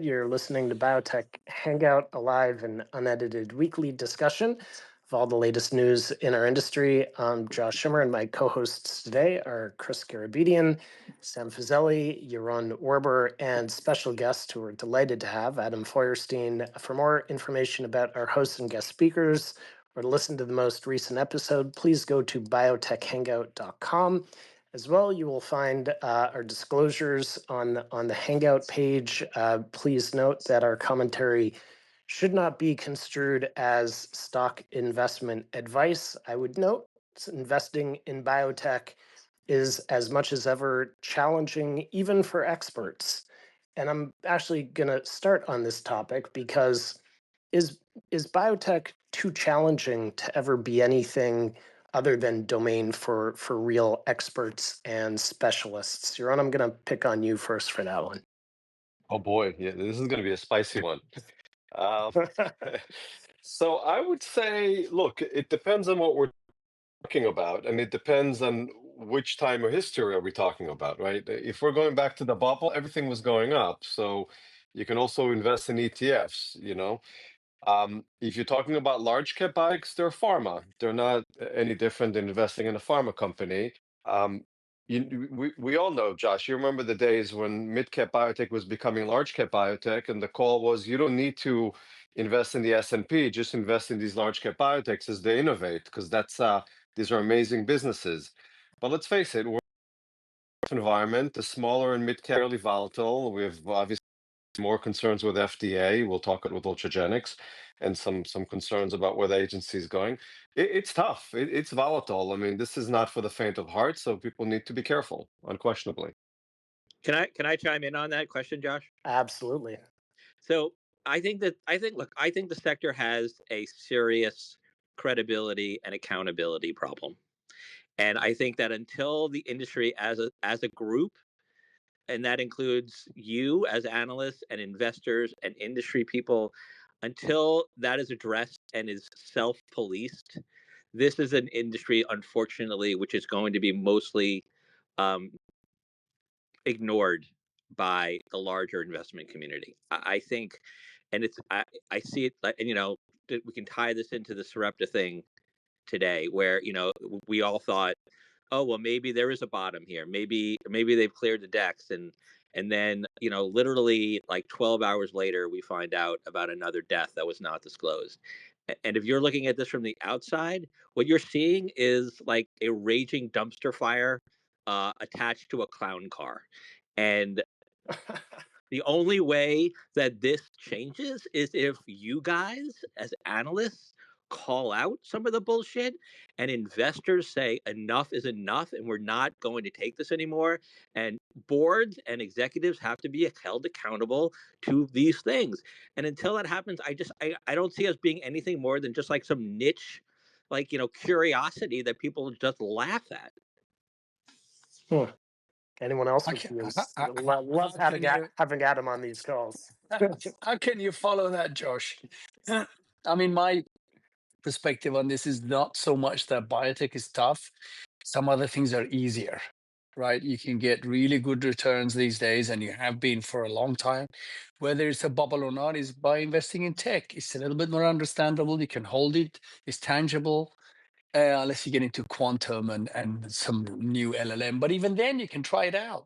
You're listening to Biotech Hangout, a live and unedited weekly discussion of all the latest news in our industry. I'm Josh Schimmer, and my co-hosts today are Chris Garabedian, Sam Fazeli, Yaron Werber, and special guest who we're delighted to have, Adam Feuerstein. For more information about our hosts and guest speakers, or to listen to the most recent episode, please go to biotechhangout.com. As well, you will find our disclosures on the Hangout page. Please note that our commentary should not be construed as stock investment advice. I would note investing in biotech is as much as ever challenging, even for experts. And I'm actually going to start on this topic because is is biotech too challenging to ever be anything other than domain for real experts and specialists? Yaron, I'm going to pick on you first for that one. Oh boy, yeah, this is going to be a spicy one. Um, so I would say, look, it depends on what we're talking about, and it depends on which time of history are we talking about, right? If we're going back to the bubble, everything was going up. So you can also invest in ETFs, you know. If you're talking about large cap biotechs, they're pharma. They're not any different than investing in a pharma company. Um, we all know, Josh, you remember the days when mid cap biotech was becoming large cap biotech, and the call was you don't need to invest in the S&P, just invest in these large cap biotechs as they innovate, because these are amazing businesses. But let's face it, we're in an environment, the smaller and mid cap are really volatile. We have obviously more concerns with FDA. We'll talk it with Ultragenyx, and some concerns about where the agency is going. It's tough. It's volatile. I mean, this is not for the faint of heart, so people need to be careful, unquestionably. Can I chime in on that question, Josh? Absolutely. So I think the sector has a serious credibility and accountability problem. And I think that until the industry as a group, and that includes you as analysts and investors and industry people, until that is addressed and is self-policed, this is an industry, unfortunately, which is going to be mostly um, ignored by the larger investment community. I think, and I see it, and we can tie this into the Sarepta thing today, where we all thought, oh well, maybe there is a bottom here, maybe they've cleared the decks, and then literally like 12 hours later, we find out about another death that was not disclosed. And if you're looking at this from the outside, what you're seeing is like a raging dumpster fire attached to a clown car. And the only way that this changes is if you guys, as analysts, call out some of the bullshit and investors say enough is enough and we're not going to take this anymore. And boards and executives have to be held accountable to these things. And until that happens, I don't see us being anything more than just like some niche, like, curiosity that people just laugh at. Hmm. Anyone else How with can, views? how Love can you having Adam on these calls. how can you follow that, Josh? I mean, my perspective on this is not so much that biotech is tough. Some other things are easier, right? You can get really good returns these days, and you have been for a long time. Whether it's a bubble or not is by investing in tech. It's a little bit more understandable. You can hold it. It's tangible. Unless you get into quantum and some new LLM. But even then, you can try it out.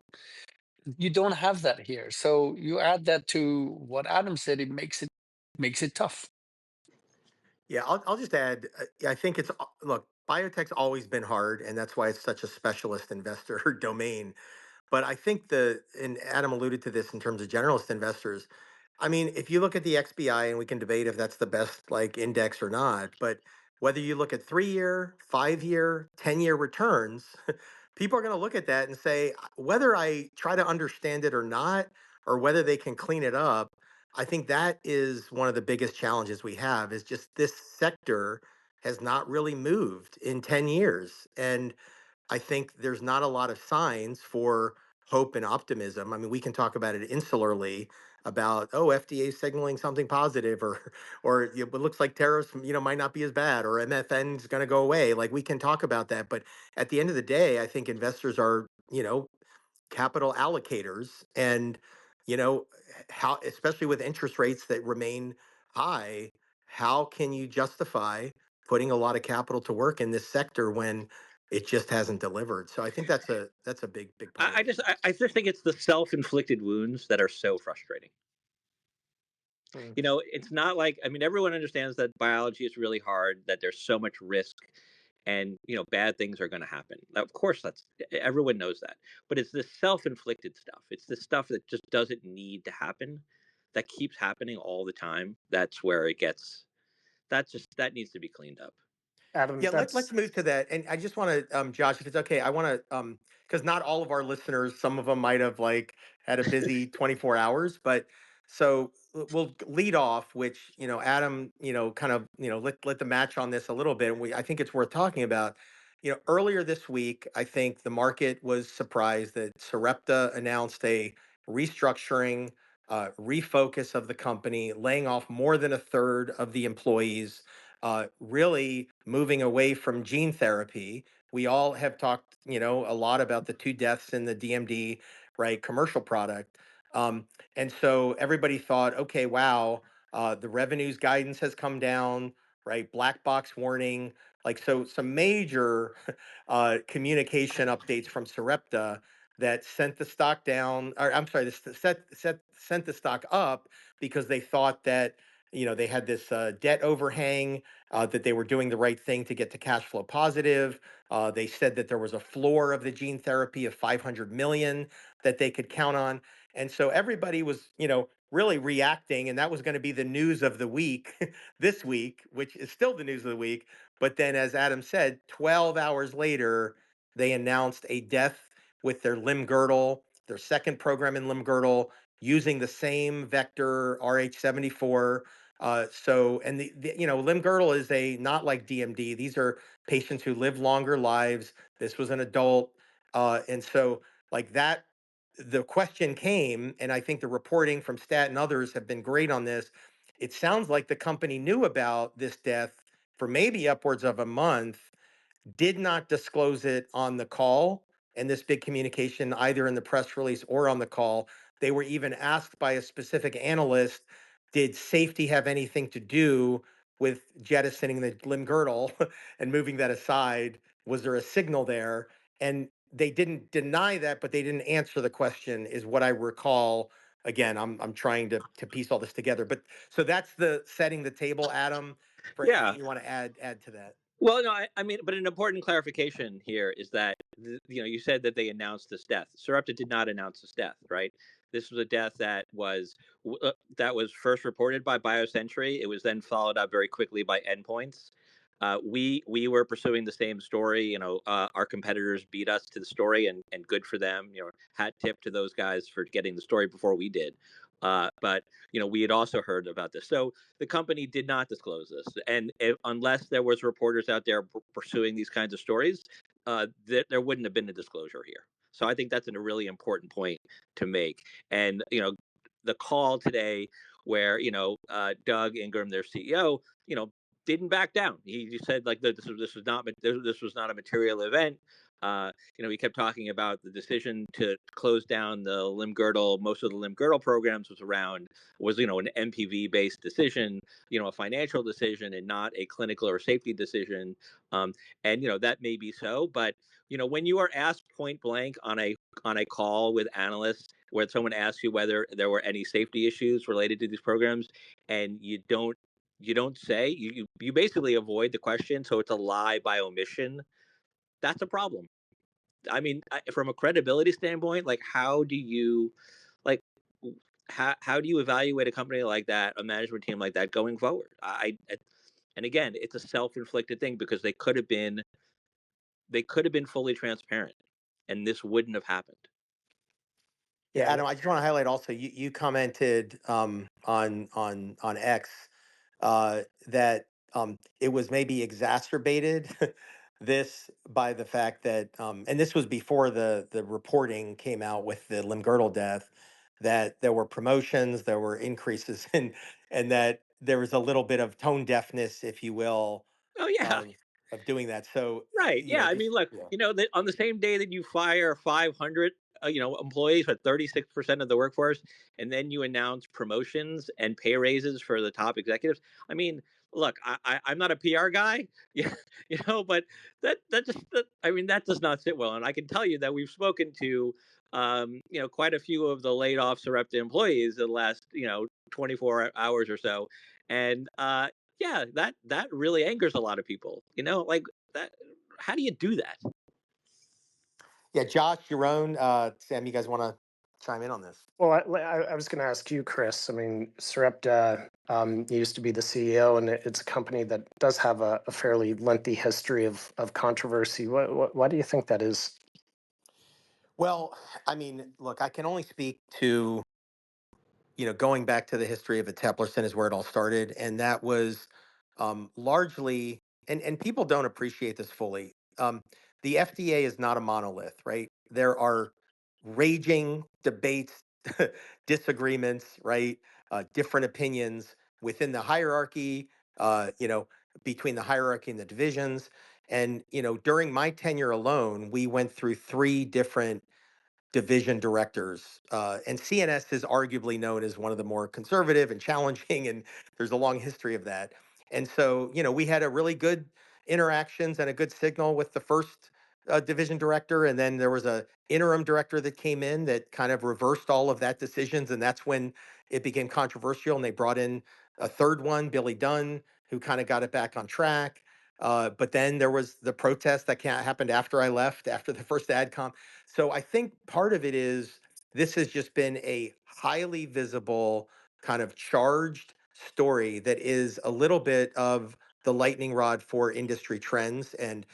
You don't have that here. So you add that to what Adam said, it makes it tough. Yeah, I'll just add. I think look, biotech's always been hard, and that's why it's such a specialist investor domain. But I think and Adam alluded to this in terms of generalist investors. I mean, if you look at the XBI, and we can debate if that's the best like index or not, but whether you look at 3-year, 5-year, 10-year returns, people are going to look at that and say, whether I try to understand it or not, or whether they can clean it up. I think that is one of the biggest challenges we have is just this sector has not really moved in 10 years. And I think there's not a lot of signs for hope and optimism. I mean, we can talk about it insularly about, oh, FDA signaling something positive, or it looks like tariffs, might not be as bad, or MFN is going to go away. Like we can talk about that, but at the end of the day, I think investors are, capital allocators, and you know, how, especially with interest rates that remain high, how can you justify putting a lot of capital to work in this sector when it just hasn't delivered? So I think that's a big part of it. I just think it's the self-inflicted wounds that are so frustrating. Mm. It's not like, I mean, everyone understands that biology is really hard, that there's so much risk, and bad things are going to happen. Of course, that's everyone knows that, but it's this self-inflicted stuff. It's the stuff that just doesn't need to happen, that keeps happening all the time. That's where it gets. That needs to be cleaned up. Adam, Yeah, let's that's move to that. And I just want to, Josh, if it's okay, I want to, because not all of our listeners, some of them might have like had a busy 24 hours, but so we'll lead off, which, Adam, kind of, let the match on this a little bit. And I think it's worth talking about. Earlier this week, I think the market was surprised that Sarepta announced a restructuring, refocus of the company, laying off more than a third of the employees, really moving away from gene therapy. We all have talked, a lot about the two deaths in the DMD, right, commercial product. And so everybody thought, okay, wow, the revenues guidance has come down, right? Black box warning, like so, some major communication updates from Sarepta that sent the stock down, or I'm sorry, sent the stock up because they thought that they had this debt overhang, that they were doing the right thing to get to cash flow positive. They said that there was a floor of the gene therapy of 500 million that they could count on. And so everybody was, really reacting. And that was going to be the news of the week this week, which is still the news of the week. But then, as Adam said, 12 hours later, they announced a death with their limb girdle, their second program in limb girdle, using the same vector RH74. And limb girdle is not like DMD. These are patients who live longer lives. This was an adult. And so like that, the question came, and I think the reporting from Stat and others have been great on this. It sounds like the company knew about this death for maybe upwards of a month, did not disclose it on the call and this big communication, either in the press release or on the call. They were even asked by a specific analyst, did safety have anything to do with jettisoning the limb girdle and moving that aside? Was there a signal there? And they didn't deny that, but they didn't answer the question, is what I recall. Again, I'm trying to piece all this together. But so that's the setting the table, Adam, for Yeah. anything you want to add to that. Well, no, I mean, but an important clarification here is that you said that they announced this death. Sarepta did not announce this death, right? This was a death that was first reported by BioCentury. It was then followed up very quickly by Endpoints. We were pursuing the same story. Our competitors beat us to the story, and good for them. Hat tip to those guys for getting the story before we did. But we had also heard about this, so the company did not disclose this, and unless there was reporters out there pursuing these kinds of stories, there wouldn't have been a disclosure here. So I think that's a really important point to make. And the call today, where Doug Ingram, their CEO, didn't back down. He said like this was not a material event. He kept talking about the decision to close down the limb girdle. Most of the limb girdle programs was an MPV based decision, a financial decision, and not a clinical or safety decision. And that may be so, but when you are asked point blank on a call with analysts, where someone asks you whether there were any safety issues related to these programs, and you don't say, you basically avoid the question, so it's a lie by omission. That's a problem. I mean, from a credibility standpoint, like like how do you evaluate a company like that, a management team like that going forward? And again, it's a self-inflicted thing, because they could have been fully transparent, and this wouldn't have happened. Yeah, Adam, I just want to highlight also, you commented on X, that it was maybe exacerbated this by the fact that, and this was before the reporting came out with the limb girdle death, that there were promotions, there were increases, and that there was a little bit of tone deafness, if you will, Oh yeah. of doing that. So Right. Yeah. I mean, just look, yeah. that on the same day that you fire 500 employees with 36% of the workforce, and then you announce promotions and pay raises for the top executives. I mean, look, I'm not a PR guy, yeah, but that does not sit well. And I can tell you that we've spoken to, quite a few of the laid off Sarepta employees in the last, 24 hours or so, and yeah, that really angers a lot of people. Like that. How do you do that? Yeah, Josh, Yaron, Sam, you guys want to chime in on this? Well, I was going to ask you, Chris. I mean, Sarepta used to be the CEO, and it's a company that does have a fairly lengthy history of controversy. Why do you think that is? Well, I mean, look, I can only speak to, going back to the history of Eteplirsen is where it all started. And that was largely, and people don't appreciate this fully. The FDA is not a monolith, right? There are raging debates, disagreements, right? Different opinions within the hierarchy, between the hierarchy and the divisions. And, during my tenure alone, we went through three different division directors. And CNS is arguably known as one of the more conservative and challenging, and there's a long history of that. And so, we had a really good interactions and a good signal with the first division director, and then there was a interim director that came in that kind of reversed all of that decisions, and that's when it became controversial. And they brought in a third one, Billy Dunn, who kind of got it back on track. But then there was the protest that happened after I left, after the first AdCom. So I think part of it is this has just been a highly visible, kind of charged story that is a little bit of the lightning rod for industry trends. And,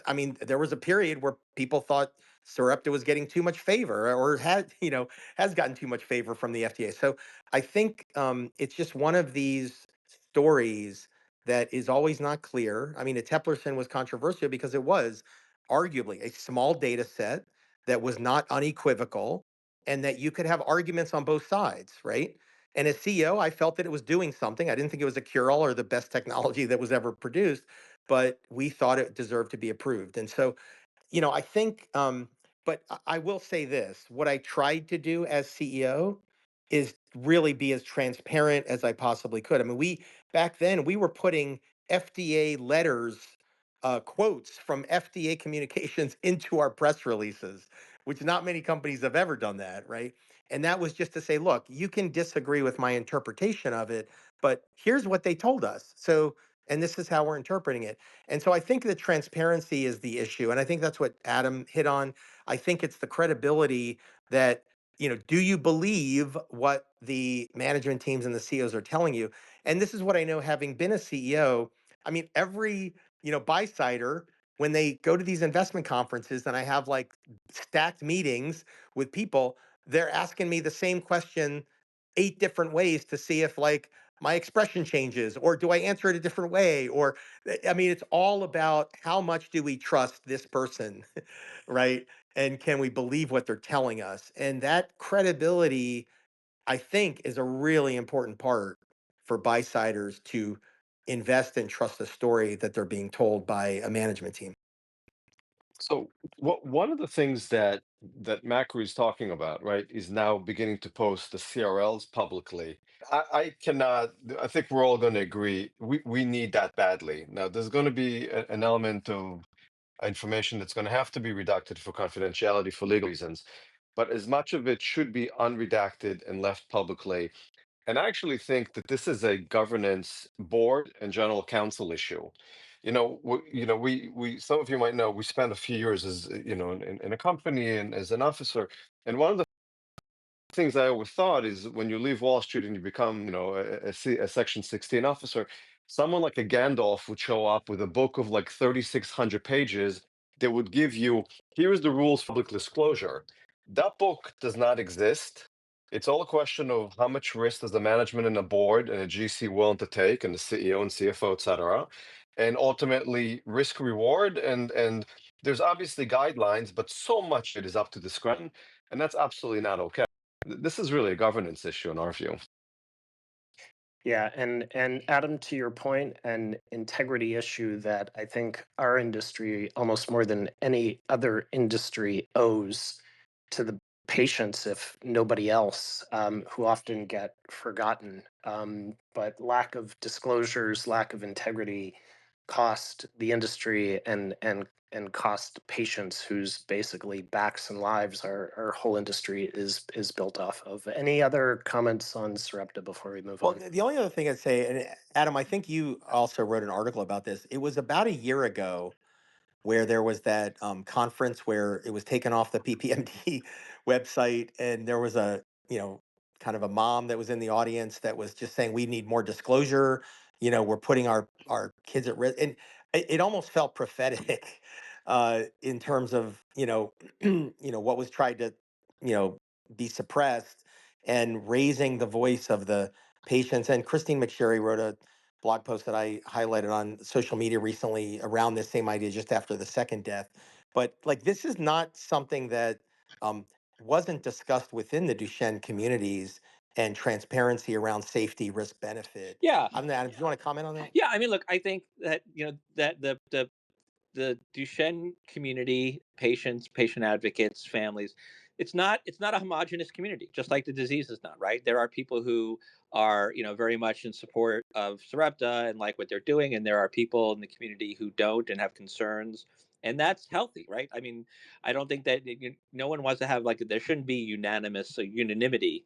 I mean, there was a period where people thought Sarepta was getting too much favor or has gotten too much favor from the FDA. So I think it's just one of these stories that is always not clear. I mean, Eteplirsen was controversial because it was arguably a small data set that was not unequivocal and that you could have arguments on both sides, right? And as CEO, I felt that it was doing something. I didn't think it was a cure-all or the best technology that was ever produced, but we thought it deserved to be approved. And so, I think, but I will say this, what I tried to do as CEO is really be as transparent as I possibly could. I mean, back then, we were putting FDA letters, quotes from FDA communications into our press releases, which not many companies have ever done that, right? And that was just to say, look, you can disagree with my interpretation of it, but here's what they told us. So, and this is how we're interpreting it. And so I think the transparency is the issue. And I think that's what Adam hit on. I think it's the credibility that, do you believe what the management teams and the CEOs are telling you? And this is what I know, having been a CEO. I mean, every, buy-sider, when they go to these investment conferences and I have like stacked meetings with people, they're asking me the same question 8 different ways to see if like my expression changes or do I answer it a different way? Or, I mean, it's all about how much do we trust this person, right? And can we believe what they're telling us? And that credibility, I think, is a really important part for buy-siders to invest and trust the story that they're being told by a management team. So one of the things that Makary is talking about, right, is now beginning to post the CRLs publicly. I cannot. I think we're all going to agree we need that badly. Now, there's going to be an element of information that's going to have to be redacted for confidentiality for legal reasons, but as much of it should be unredacted and left publicly. And I actually think that this is a governance board and general counsel issue. We some of you might know we spent a few years as in a company and as an officer. And one of the things I always thought is when you leave Wall Street and you become, a Section 16 officer, someone like a Gandalf would show up with a book of like 3,600 pages that would give you, here is the rules for public disclosure. That book does not exist. It's all a question of how much risk does the management and the board and the GC willing to take, and the CEO and CFO, et cetera, and ultimately risk reward. And there's obviously guidelines, but so much it is up to discretion, and that's absolutely not okay. This is really a governance issue in our view. Yeah, and Adam, to your point, an integrity issue that I think our industry, almost more than any other industry, owes to the patients, if nobody else, who often get forgotten. But lack of disclosures, lack of integrity cost the industry and cost patients whose basically backs and lives our whole industry is built off of. Any other comments on Sarepta before we move Well, on? the only other thing I'd say, and Adam, I think you also wrote an article about this. It was about a year ago where there was that conference where it was taken off the PPMD website, and there was a kind of a mom that was in the audience that was just saying we need more disclosure. We're putting our kids at risk, and it almost felt prophetic in terms of what was tried to be suppressed and raising the voice of the patients. And Christine McSherry wrote a blog post that I highlighted on social media recently around this same idea just after the second death. But like this is not something that um, wasn't discussed within the Duchenne communities and transparency around safety, risk, benefit. Yeah, I don't know, Adam, do you want to comment on that? yeah. I mean, look, I think that that the Duchenne community, patients, patient advocates, families, it's not a homogenous community, just like the disease is not, right? There are people who are, very much in support of Sarepta and like what they're doing, and there are people in the community who don't and have concerns, and that's healthy, right? I mean, I don't think that no one wants to have like there shouldn't be unanimity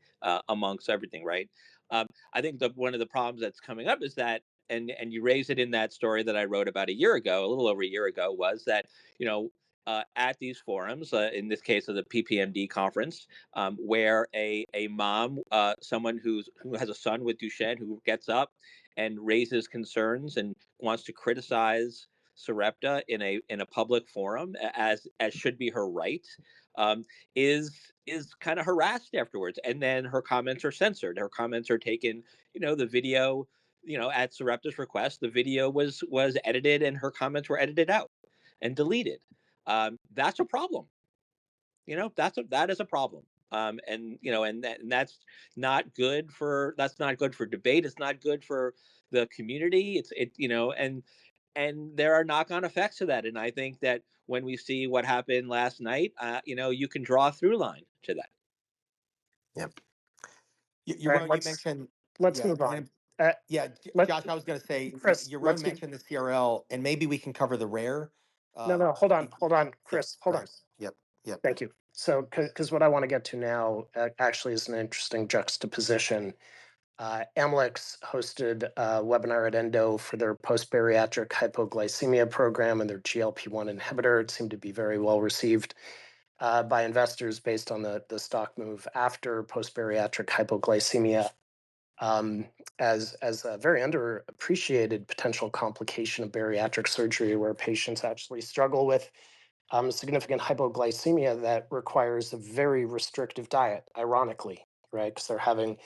amongst everything, right? I think one of the problems that's coming up is that and you raised it in that story that I wrote about a year ago, a little over a year ago, was that at these forums, in this case of the PPMD conference, where a mom, someone who has a son with Duchenne, who gets up and raises concerns and wants to criticize Sarepta in a public forum, as should be her right, um, is kind of harassed afterwards, and then her comments are censored. Her comments are taken. The video, at Sarepta's request, the video was edited and her comments were edited out and deleted. That's a problem. That is a problem. And that's not good for debate. It's not good for the community. And there are knock-on effects to that. And I think that when we see what happened last night, you can draw a through line to that. Yep. All right, You mentioned, let's yeah, move on. Uh, let Josh, I was going to say, Chris, Yaron let's keep. mentioned the CRL, and maybe we can cover the rare. No, hold on, Yeah, Chris, go hold on. ahead. Yep. Thank you. So, because what I want to get to now actually is an interesting juxtaposition. Amylyx hosted a webinar at ENDO for their post-bariatric hypoglycemia program and their GLP-1 inhibitor. It seemed to be very well received by investors based on the stock move after post-bariatric hypoglycemia, as a very underappreciated potential complication of bariatric surgery, where patients actually struggle with significant hypoglycemia that requires a very restrictive diet, ironically, right? Because they're having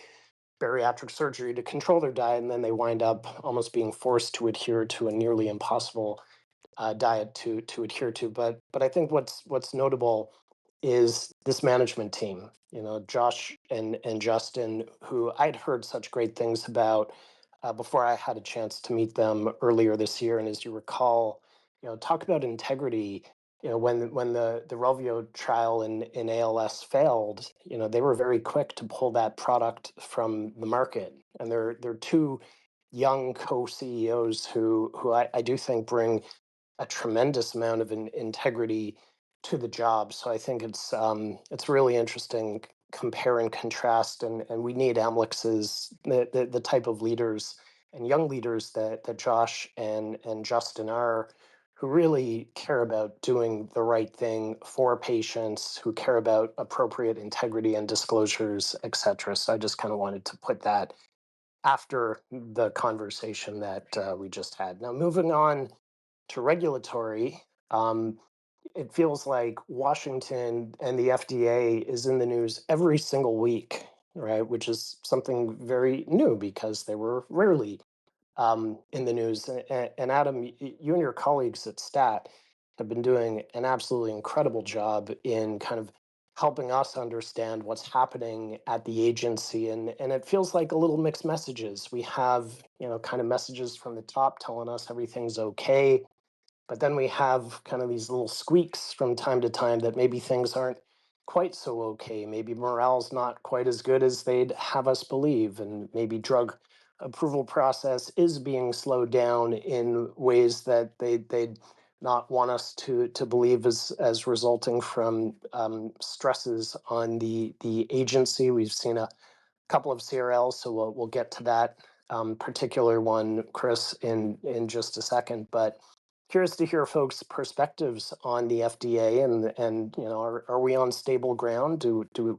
bariatric surgery to control their diet, and then they wind up almost being forced to adhere to a nearly impossible diet to adhere to. But I think what's notable is this management team. Josh and Justin, who I'd heard such great things about before I had a chance to meet them earlier this year. And as you recall, talk about integrity. When the Relvio trial in ALS failed, they were very quick to pull that product from the market. And they're two young co-CEOs who I do think bring a tremendous amount of integrity to the job. So I think it's really interesting, compare and contrast, and we need Amylyx's the type of leaders and young leaders that Josh and Justin are, who really care about doing the right thing for patients, who care about appropriate integrity and disclosures, et cetera. So I just kind of wanted to put that after the conversation that we just had. Now, moving on to regulatory, it feels like Washington and the FDA is in the news every single week, right? Which is something very new because they were rarely in the news. And Adam, you and your colleagues at STAT have been doing an absolutely incredible job in kind of helping us understand what's happening at the agency. And it feels like a little mixed messages. We have, kind of messages from the top telling us everything's okay. But then we have kind of these little squeaks from time to time that maybe things aren't quite so okay. Maybe morale's not quite as good as they'd have us believe, and maybe drug approval process is being slowed down in ways that they'd not want us to believe as resulting from stresses on the agency. We've seen a couple of CRLs, so we'll get to that particular one, Chris, in just a second. But curious to hear folks' perspectives on the FDA, and are we on stable ground?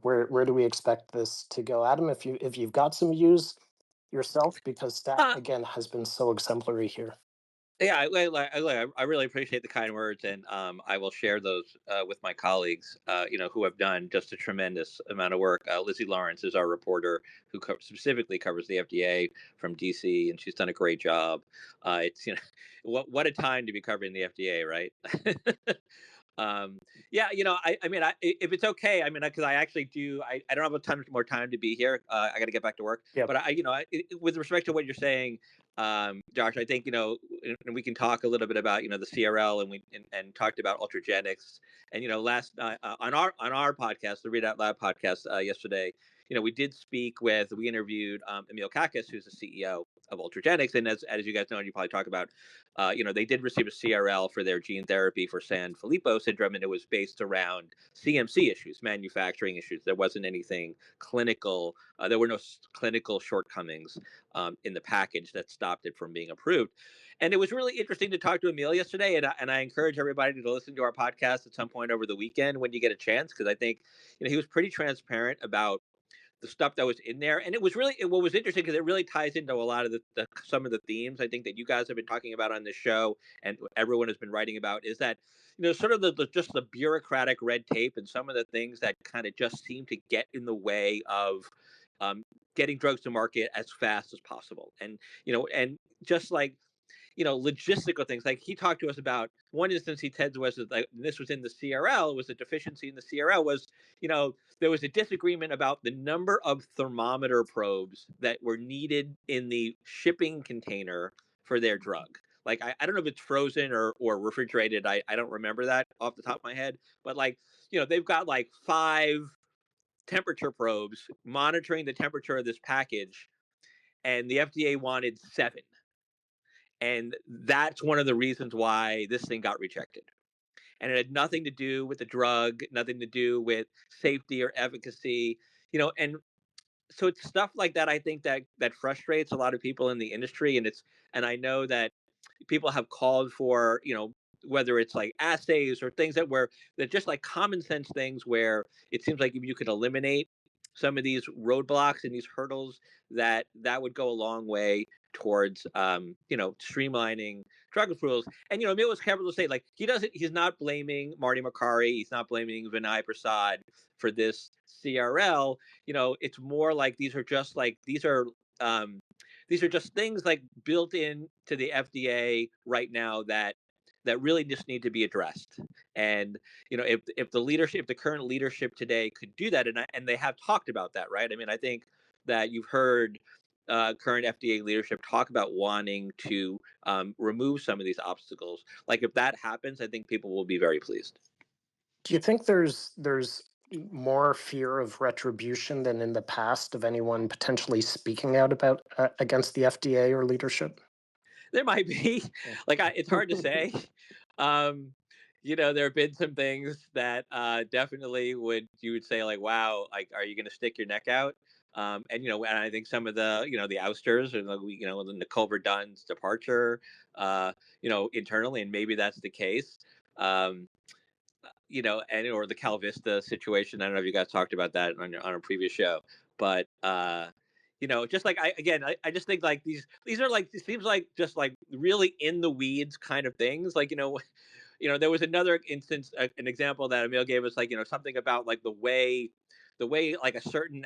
Where do we expect this to go, Adam? If you've got some views yourself, because that again has been so exemplary here. Yeah, I really appreciate the kind words, and I will share those with my colleagues, who have done just a tremendous amount of work. Lizzie Lawrence is our reporter who specifically covers the FDA from DC, and she's done a great job. It's what a time to be covering the FDA, right? Yeah, if it's okay, because I actually do, I don't have more time to be here. I got to get back to work. Yep. But with respect to what you're saying, Josh, I think, and we can talk a little bit about, the CRL, and talked about Ultragenyx, and, last, on our podcast, the Read Out Loud podcast, yesterday, we interviewed Emil Kakkis, who's the CEO of Ultragenyx. And as you guys know, and you probably talk about, they did receive a CRL for their gene therapy for Sanfilippo syndrome, and it was based around CMC issues, manufacturing issues. There wasn't anything clinical. There were no clinical shortcomings in the package that stopped it from being approved. And it was really interesting to talk to Emil yesterday, and I encourage everybody to listen to our podcast at some point over the weekend when you get a chance, because I think he was pretty transparent about the stuff that was in there. And it was really, what was interesting, because it really ties into a lot of some of the themes I think that you guys have been talking about on this show, and everyone has been writing about, is that, sort of just the bureaucratic red tape and some of the things that kind of just seem to get in the way of getting drugs to market as fast as possible. And, and just like, logistical things. Like he talked to us about one instance he said was like, this was in the CRL, was a deficiency in the CRL was, there was a disagreement about the number of thermometer probes that were needed in the shipping container for their drug. Like, I don't know if it's frozen or refrigerated. I don't remember that off the top of my head, but like, they've got like 5 temperature probes monitoring the temperature of this package, and the FDA wanted 7. And that's one of the reasons why this thing got rejected. And it had nothing to do with the drug, nothing to do with safety or efficacy, and so it's stuff like that, I think, that frustrates a lot of people in the industry. And I know that people have called for, whether it's like assays or things that just like common sense things, where it seems like if you could eliminate some of these roadblocks and these hurdles, that would go a long way towards streamlining drug approvals. And Emil was careful to say, like, he's not blaming Marty Makary, he's not blaming Vinay Prasad for this CRL. It's more like these are just things like built in to the FDA right now that really just need to be addressed. And if the current leadership today could do that, and they have talked about that, right? I think that you've heard current FDA leadership talk about wanting to remove some of these obstacles. Like, if that happens, I think people will be very pleased. Do you think there's more fear of retribution than in the past of anyone potentially speaking out about against the FDA or leadership? There might be. Like, it's hard to say. There have been some things that definitely you would say, like, wow, like, are you going to stick your neck out? And I think some of the the ousters, and the Nicole Verdun's departure, internally, and maybe that's the case. And or the Calvista situation. I don't know if you guys talked about that on a previous show, but just like I just think like these are like, it seems like just like really in the weeds kind of things. Like, there was another instance, an example that Emil gave us, like, something about like the way like a certain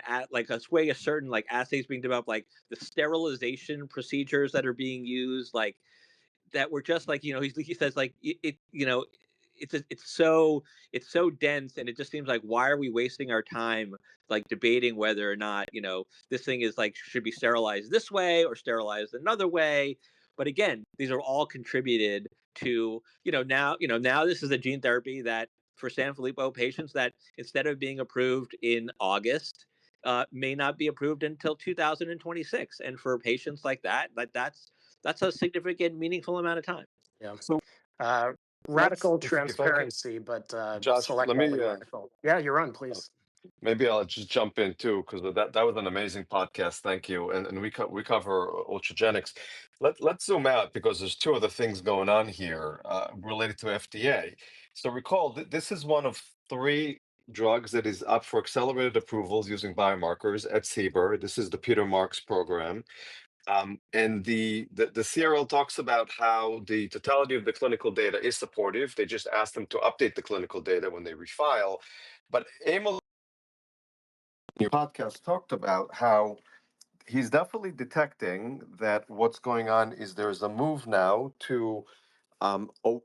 like assays being developed, like the sterilization procedures that are being used, like that were just like, he says, like, it's so dense, and it just seems like, why are we wasting our time like debating whether or not this thing is like should be sterilized this way or sterilized another way. But again, these are all contributed to now this is a gene therapy that for Sanfilippo patients that instead of being approved in August, may not be approved until 2026. And for patients like that, that's a significant, meaningful amount of time. Yeah. So Radical if I can, transparency, but Josh, let me. selectively radical. Yeah, you're on, please. Maybe I'll just jump in too, because that was an amazing podcast. Thank you. And we cover Ultragenyx. Let's zoom out because there's two other things going on here related to FDA. So recall this is one of three drugs that is up for accelerated approvals using biomarkers at CBER. This is the Peter Marks program. And the CRL talks about how the totality of the clinical data is supportive. They just asked them to update the clinical data when they refile. But Amylyx, your podcast, talked about how he's definitely detecting that what's going on is there's a move now to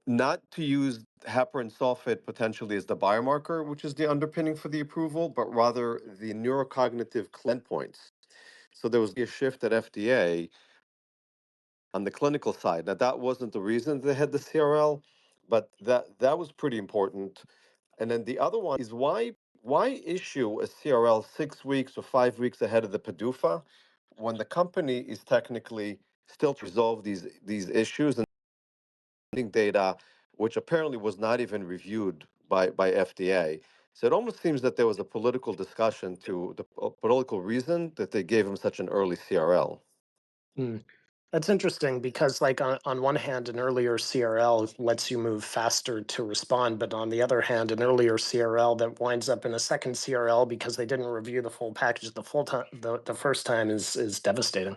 not to use heparan sulfate potentially as the biomarker, which is the underpinning for the approval, but rather the neurocognitive endpoints. So there was a shift at FDA on the clinical side. Now that wasn't the reason they had the CRL, but that was pretty important. And then the other one is why issue a CRL 6 weeks or 5 weeks ahead of the PDUFA when the company is technically still to resolve these issues and data, which apparently was not even reviewed by FDA. So it almost seems that there was a political discussion to the political reason that they gave him such an early CRL. That's interesting because, like, on one hand, an earlier CRL lets you move faster to respond, but on the other hand, an earlier CRL that winds up in a second CRL because they didn't review the full package the first time is devastating.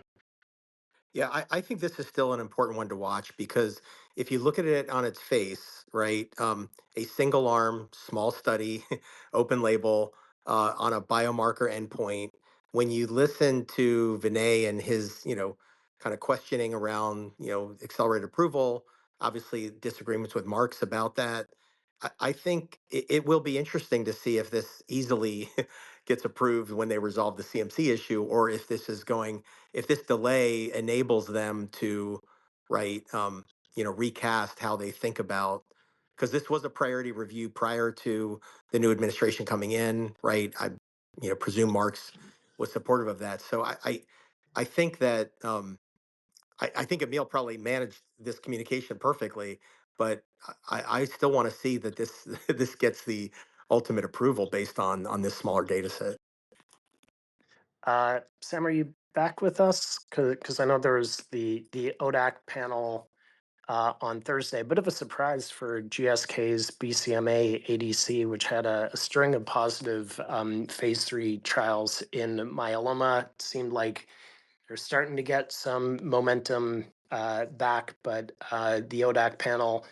Yeah, I think this is still an important one to watch because if you look at it on its face, right, a single arm, small study, open label on a biomarker endpoint, when you listen to Vinay and his, kind of questioning around, accelerated approval, obviously disagreements with Marks about that. I think it will be interesting to see if this easily gets approved when they resolve the CMC issue, or if if this delay enables them to, right, recast how they think about, because this was a priority review prior to the new administration coming in, right? I, presume Marks was supportive of that. So I think that I think Emil probably managed this communication perfectly, but I still want to see that this this gets the ultimate approval based on this smaller data set. Sam, are you back with us? Because I know there was the ODAC panel on Thursday, a bit of a surprise for GSK's BCMA ADC, which had a string of positive phase 3 trials in myeloma. It seemed like they're starting to get some momentum back, but the ODAC panel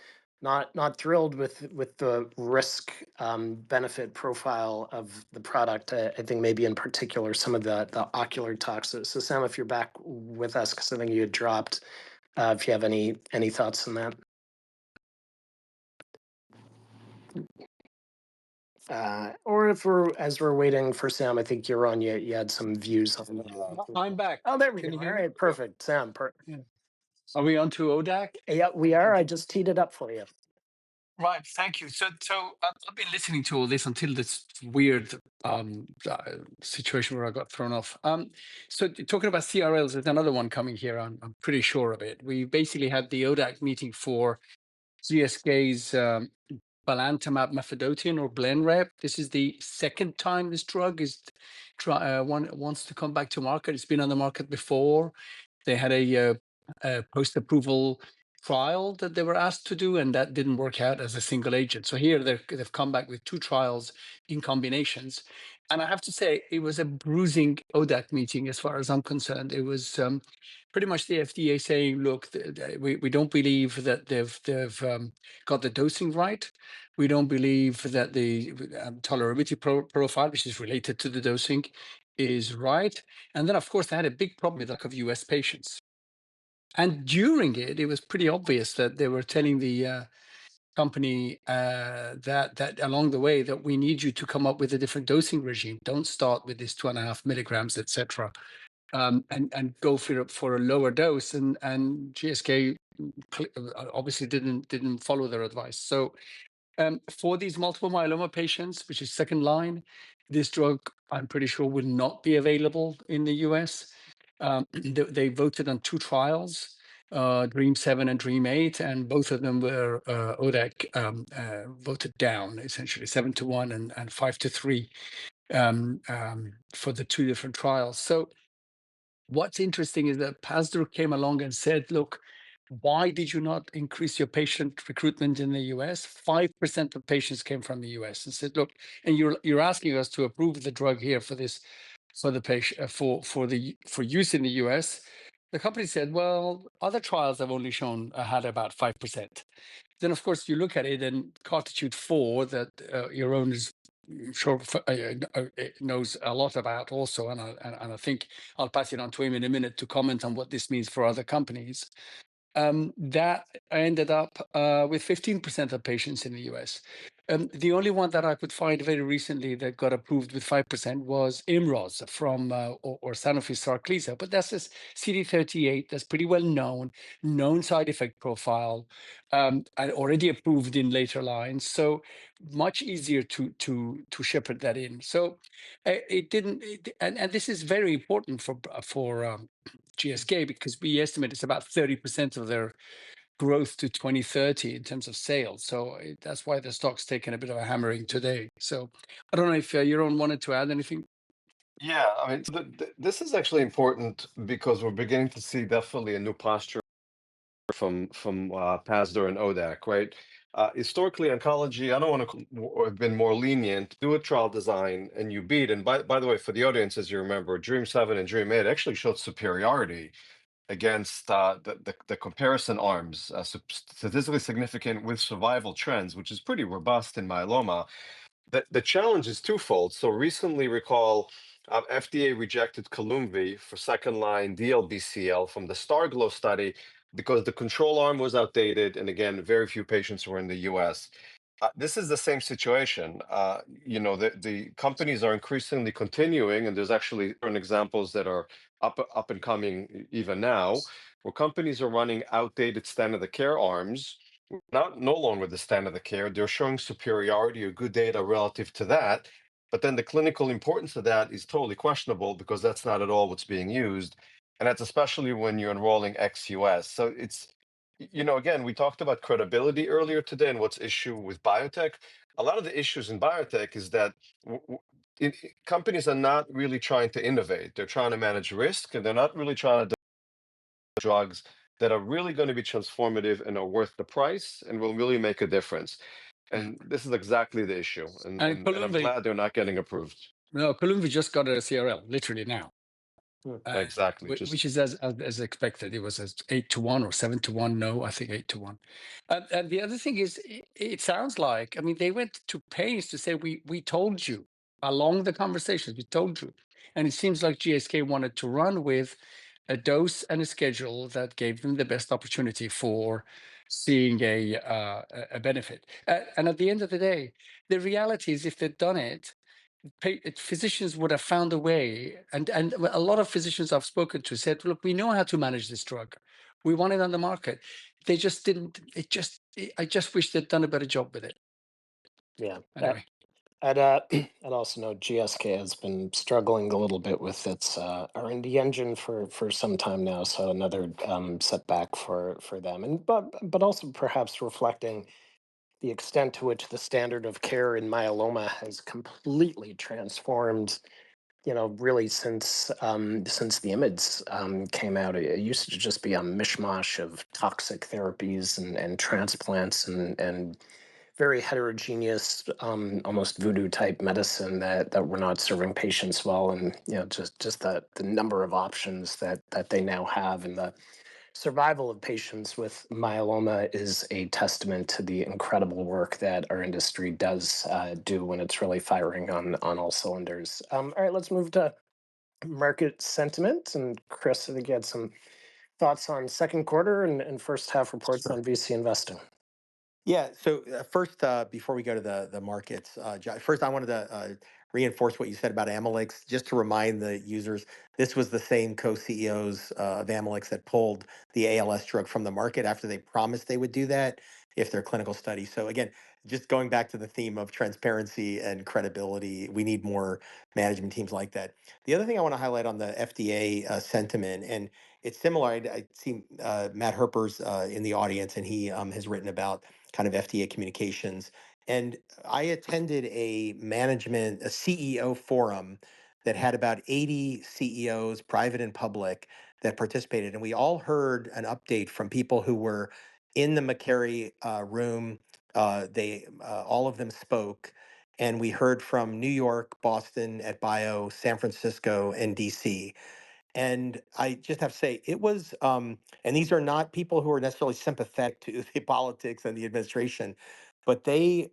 not thrilled with the risk benefit profile of the product. I think maybe in particular some of the ocular tox. So Sam, if you're back with us, because I think you had dropped, if you have any thoughts on that. Or if as we're waiting for Sam, I think you're on. You had some views on that. I'm back. Oh, there we Can go. you All hear me? right, perfect. Sam, Yeah. Are we on to ODAC? yeah, we are. I just teed it up for you. Right, thank you. So I've been listening to all this until this weird situation where I got thrown off. So talking about CRLs, there's another one coming here. I'm pretty sure of it. We basically had the ODAC meeting for GSK's belantamab mafodotin or Blenrep. This is the second time this drug wants to come back to market. It's been on the market before. They had a post-approval trial that they were asked to do, and that didn't work out as a single agent. So here they've come back with 2 trials in combinations. And I have to say, it was a bruising ODAC meeting as far as I'm concerned. It was pretty much the FDA saying, look, we don't believe that they've got the dosing right. We don't believe that the tolerability profile, which is related to the dosing, is right. And then, of course, they had a big problem with lack of US patients. And during it was pretty obvious that they were telling the company that along the way that we need you to come up with a different dosing regime. Don't start with this 2.5 milligrams, etc. And go for a lower dose. And GSK obviously didn't follow their advice. So For these multiple myeloma patients, which is second line, this drug, I'm pretty sure, will not be available in the US. They voted on 2 trials, Dream 7 and Dream 8, and both of them were ODAC voted down, essentially 7-1 and 5-3 for the 2 different trials. So what's interesting is that Pazdur came along and said, look, why did you not increase your patient recruitment in the US? 5% of patients came from the US, and said, look, and you're asking us to approve the drug here for this, for the patient, for use in the US. The company said, well, other trials have only shown had about 5%. Then, of course, you look at it, and Cartitude 4 that Yaron is sure knows a lot about also, and I think I'll pass it on to him in a minute to comment on what this means for other companies. That ended up with 15% of patients in the US. The only one that I could find very recently that got approved with 5% was Imros from or Sanofi Sarclisa, but that's this CD38 that's pretty well known side effect profile, and already approved in later lines. So much easier to shepherd that in. So it didn't, and this is very important for GSK, because we estimate it's about 30% of their growth to 2030 in terms of sales. So that's why the stock's taken a bit of a hammering today. So I don't know if Yaron wanted to add anything. Yeah, I mean, this is actually important because we're beginning to see definitely a new posture from Pazdur and ODAC, right? Historically, oncology, I don't want to have been more lenient. Do a trial design and you beat. And by the way, for the audience, as you remember, Dream 7 and Dream 8 actually showed superiority against the comparison arms, statistically significant with survival trends, which is pretty robust in myeloma. The challenge is twofold. So recently, recall, FDA rejected Columvi for second-line DLBCL from the STARGLOW study because the control arm was outdated, and again, very few patients were in the US. This is the same situation. The companies are increasingly continuing, and there's actually certain examples that are up and coming even now, where companies are running outdated standard of care arms, no longer the standard of care. They're showing superiority or good data relative to that. But then the clinical importance of that is totally questionable because that's not at all what's being used. And that's especially when you're enrolling ex-US. So it's, again, we talked about credibility earlier today and what's issue with biotech. A lot of the issues in biotech is that companies are not really trying to innovate. They're trying to manage risk, and they're not really trying to drugs that are really going to be transformative and are worth the price and will really make a difference. And this is exactly the issue. And I'm glad they're not getting approved. No, Columvi just got a CRL literally now. Exactly. Which is as expected. It was as 8-1 or 7-1. No, I think 8-1. And the other thing is, it sounds like, I mean, they went to pains to say, we told you along the conversations, we told you. And it seems like GSK wanted to run with a dose and a schedule that gave them the best opportunity for seeing a benefit. And at the end of the day, the reality is, if they'd done it, physicians would have found a way, and a lot of physicians I've spoken to said, look, we know how to manage this drug, we want it on the market. They just didn't. I just wish they'd done a better job with it. Yeah. Anyway, I'd also know GSK has been struggling a little bit with its R&D engine for some time now, so another setback for them, and but also perhaps reflecting the extent to which the standard of care in myeloma has completely transformed, really since the IMiDs came out. It used to just be a mishmash of toxic therapies and transplants and very heterogeneous, almost voodoo type medicine that were not serving patients well, and just the number of options that they now have, and the survival of patients with myeloma is a testament to the incredible work that our industry does do when it's really firing on all cylinders. All right, let's move to market sentiment. And Chris, I think you had some thoughts on second quarter and first half reports on VC investing. Yeah. So first, before we go to the markets, first I wanted to reinforce what you said about Amylyx, just to remind the users, this was the same co-CEOs of Amylyx that pulled the ALS drug from the market after they promised they would do that if their clinical study. So again, just going back to the theme of transparency and credibility, we need more management teams like that. The other thing I want to highlight on the FDA sentiment, and it's similar. I see Matt Herper's in the audience, and he has written about kind of FDA communications. And I attended a CEO forum that had about 80 CEOs, private and public, that participated. And we all heard an update from people who were in the Makary room. They all of them spoke. And we heard from New York, Boston at Bio, San Francisco, and DC. And I just have to say, it was, and these are not people who are necessarily sympathetic to the politics and the administration, but they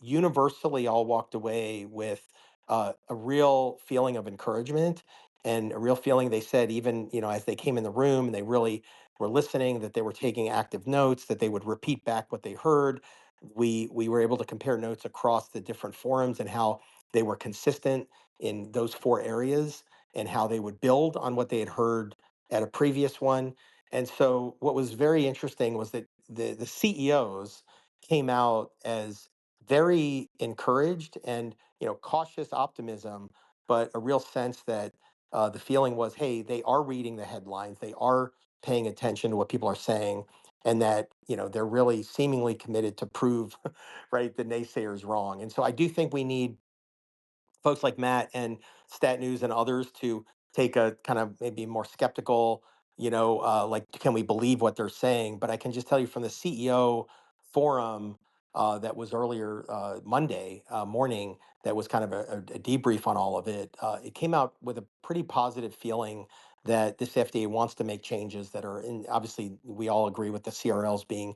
universally all walked away with a real feeling of encouragement and a real feeling. They said, even, as they came in the room and they really were listening, that they were taking active notes, that they would repeat back what they heard. We were able to compare notes across the different forums and how they were consistent in those four areas and how they would build on what they had heard at a previous one. And so what was very interesting was that the CEOs came out as very encouraged and cautious optimism, but a real sense that the feeling was, hey, they are reading the headlines, they are paying attention to what people are saying, and that they're really seemingly committed to prove right the naysayers wrong. And so I do think we need folks like Matt and Stat News and others to take a kind of maybe more skeptical, like, can we believe what they're saying? But I can just tell you from the CEO forum that was earlier Monday morning, that was kind of a debrief on all of it. It came out with a pretty positive feeling that this FDA wants to make changes that are in. Obviously, we all agree with the CRLs being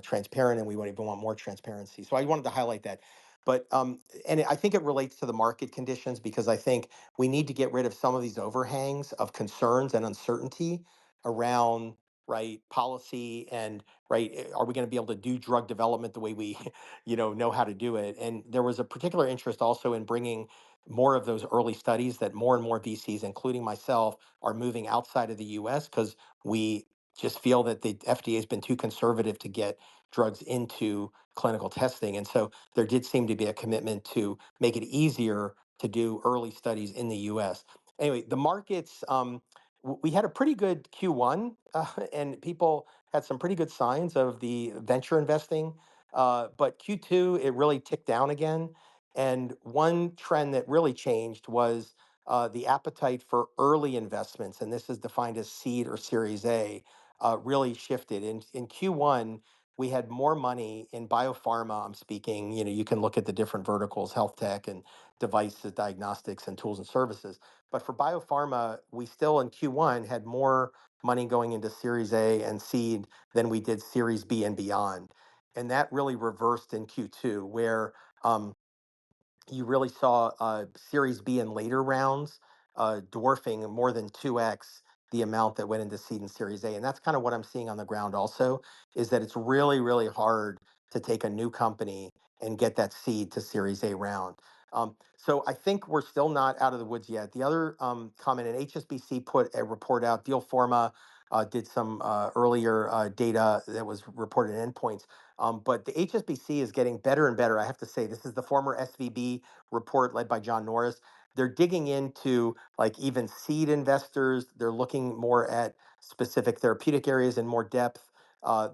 transparent, and we would even want more transparency. So I wanted to highlight that. But and I think it relates to the market conditions, because I think we need to get rid of some of these overhangs of concerns and uncertainty around right policy and right, are we going to be able to do drug development the way we know how to do it. And there was a particular interest also in bringing more of those early studies, that more and more VCs, including myself, are moving outside of the US because we just feel that the FDA has been too conservative to get drugs into clinical testing. And so there did seem to be a commitment to make it easier to do early studies in the US. Anyway, the markets, we had a pretty good Q1, and people had some pretty good signs of the venture investing. But Q2, it really ticked down again. And one trend that really changed was the appetite for early investments, and this is defined as seed or Series A, really shifted. In Q1, we had more money in biopharma. I'm speaking, you can look at the different verticals, health tech and devices, diagnostics and tools and services. But for biopharma, we still in Q1 had more money going into Series A and seed than we did Series B and beyond. And that really reversed in Q2, where you really saw Series B and later rounds dwarfing more than 2x the amount that went into seed and Series A. And that's kind of what I'm seeing on the ground also, is that it's really, really hard to take a new company and get that seed to Series A round. So I think we're still not out of the woods yet. The other comment, and HSBC put a report out, Dealforma did some earlier data that was reported in endpoints. But the HSBC is getting better and better. I have to say, this is the former SVB report led by John Norris. They're digging into like even seed investors. They're looking more at specific therapeutic areas in more depth.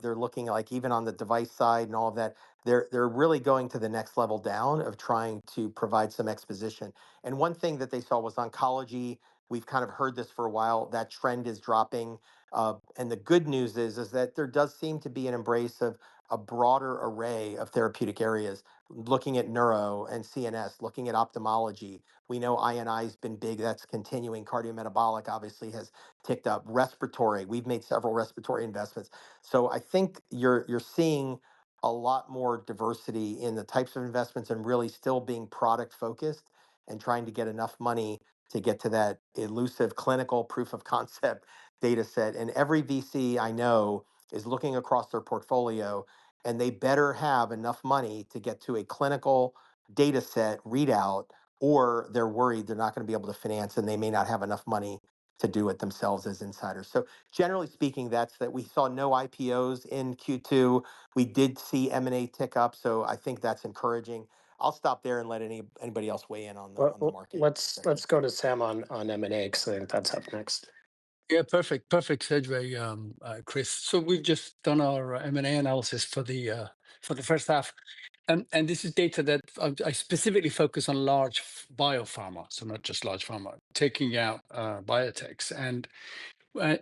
They're looking like even on the device side and all of that. They're really going to the next level down of trying to provide some exposition. And one thing that they saw was oncology. We've kind of heard this for a while. That trend is dropping. And the good news is that there does seem to be an embrace of a broader array of therapeutic areas, looking at neuro and CNS, looking at ophthalmology. We know INI has been big. That's continuing. Cardiometabolic obviously has ticked up. Respiratory, we've made several respiratory investments. So I think you're seeing a lot more diversity in the types of investments, and really still being product focused and trying to get enough money to get to that elusive clinical proof of concept data set. And every VC I know is looking across their portfolio and they better have enough money to get to a clinical data set readout, or they're worried they're not going to be able to finance and they may not have enough money to do it themselves as insiders. So generally speaking, that's that. We saw no IPOs in Q2. We did see M&A tick up, so I think that's encouraging. I'll stop there and let anybody else weigh in on the market. Let's go to Sam on M&A because I think that's up next. Yeah, perfect segue, Chris. So we've just done our M&A analysis for the first half, and this is data that I specifically focus on large biopharma, so not just large pharma, taking out biotechs.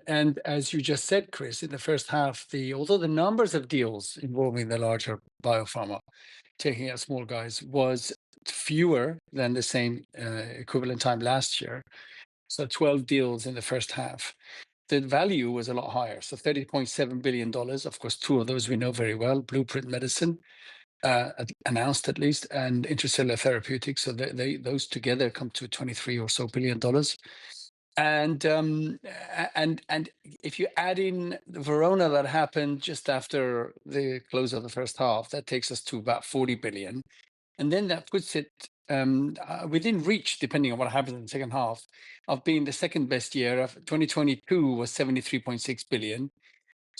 And as you just said, Chris, in the first half, although the numbers of deals involving the larger biopharma taking out small guys was fewer than the same equivalent time last year, so 12 deals in the first half, the value was a lot higher. So $30.7 billion. Of course, two of those we know very well: Blueprint Medicine, announced at least, and Intracellular Therapeutics. So those together come to $23 or so billion. And if you add in the Verona that happened just after the close of the first half, that takes us to about 40 billion. And then that puts it within reach, depending on what happens in the second half, of being the second best year. Of 2022 was 73.6 billion.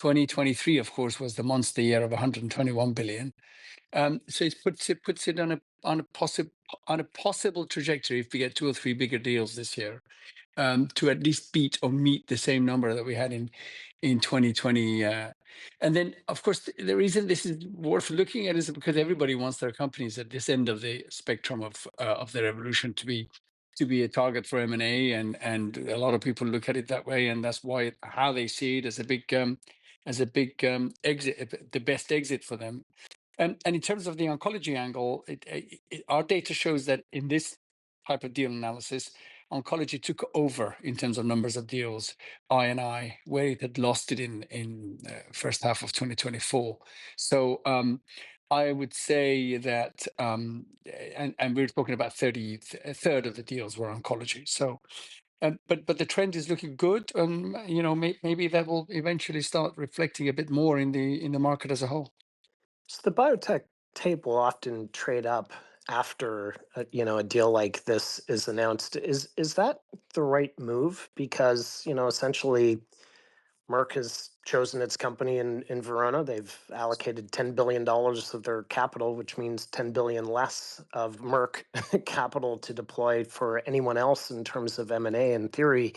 2023, of course, was the monster year of 121 billion. So it puts it on a possible trajectory if we get 2 or 3 bigger deals this year, to at least beat or meet the same number that we had in 2020. And then, of course, the reason this is worth looking at is because everybody wants their companies at this end of the spectrum of their evolution to be a target for M&A, and a lot of people look at it that way, and that's why how they see it as a big exit, the best exit for them. And in terms of the oncology angle, our data shows that in this type of deal analysis, oncology took over in terms of numbers of deals, I&I, where it had lost it in first half of 2024. So I would say that, and we're talking about a third of the deals were oncology. So, but the trend is looking good. Maybe that will eventually start reflecting a bit more in the market as a whole. So the biotech tape will often trade up after a deal like this is announced. Is that the right move? Because essentially Merck has chosen its company in Verona. They've allocated $10 billion of their capital, which means 10 billion less of Merck capital to deploy for anyone else in terms of M&A. In theory,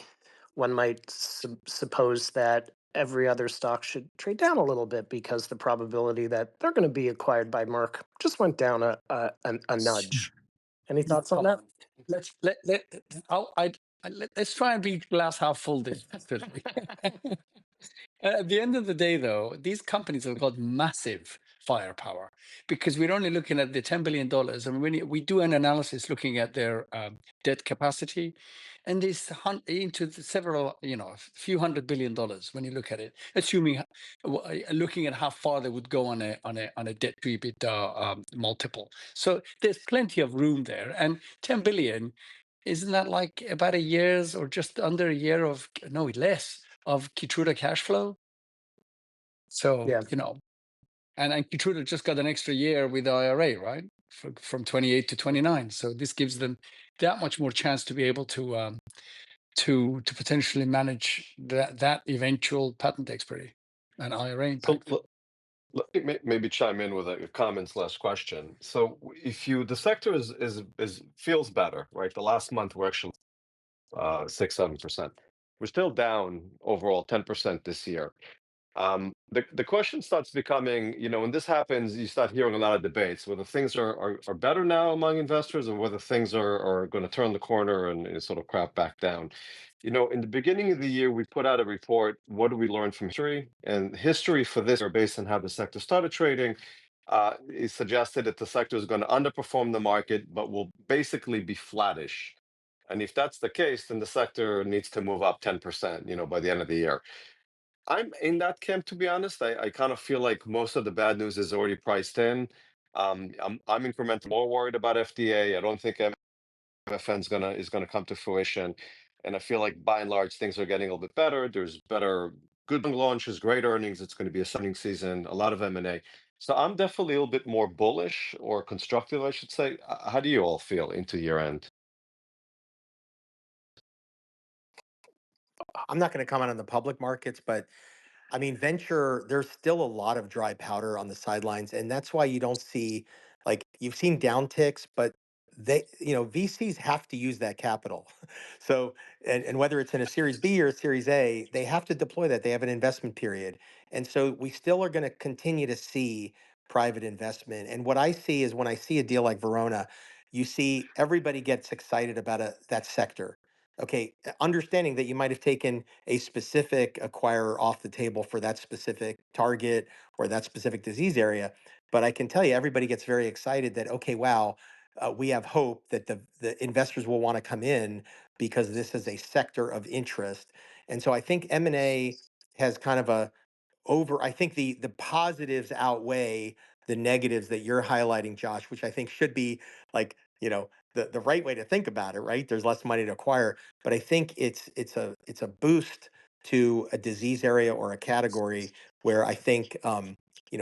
one might suppose that every other stock should trade down a little bit because the probability that they're going to be acquired by Merck just went down a nudge. Any thoughts on that? Let's try and be glass half full this. At the end of the day, though, these companies have got massive firepower because we're only looking at the $10 billion. And when we do an analysis looking at their debt capacity, and it's into several, a few $100 billion when you look at it, assuming, looking at how far they would go on a debt to EBITDA multiple. So there's plenty of room there. And 10 billion, isn't that like about a year's or just under a year of, no, less, of Keytruda cash flow? So, Yeah. and Keytruda just got an extra year with the IRA, right? From 28 to 29. So this gives them that much more chance to be able to potentially manage that eventual patent expiry and IRA impact. So let me maybe chime in with a comment/question. So if the sector feels better, right? The last month we're actually 6-7%. We're still down overall 10% this year. The question starts becoming, when this happens, you start hearing a lot of debates whether things are better now among investors or whether things are going to turn the corner and sort of crap back down. In the beginning of the year, we put out a report, what do we learn from history? And history for this, or based on how the sector started trading, it suggested that the sector is going to underperform the market, but will basically be flattish. And if that's the case, then the sector needs to move up 10%, by the end of the year. I'm in that camp, to be honest. I kind of feel like most of the bad news is already priced in. I'm incrementally more worried about FDA. I don't think MFN is gonna come to fruition, and I feel like by and large things are getting a little bit better. There's good launches, great earnings. It's going to be a selling season, a lot of M&A. So I'm definitely a little bit more bullish or constructive, I should say. How do you all feel into year end? I'm not going to comment on the public markets, but I mean, venture, there's still a lot of dry powder on the sidelines. And that's why you don't see, like, you've seen downticks, but VCs have to use that capital. So, and whether it's in a Series B or a Series A, they have to deploy that. They have an investment period. And so we still are going to continue to see private investment. And what I see is when I see a deal like Verona, you see everybody gets excited about that sector. Okay, understanding that you might have taken a specific acquirer off the table for that specific target or that specific disease area. But I can tell you, everybody gets very excited that, okay, wow, we have hope that the investors will want to come in because this is a sector of interest. And so I think M&A has kind of I think the positives outweigh the negatives that you're highlighting, Josh, which I think should be like, the right way to think about it, right? There's less money to acquire, but I think it's a boost to a disease area or a category where I think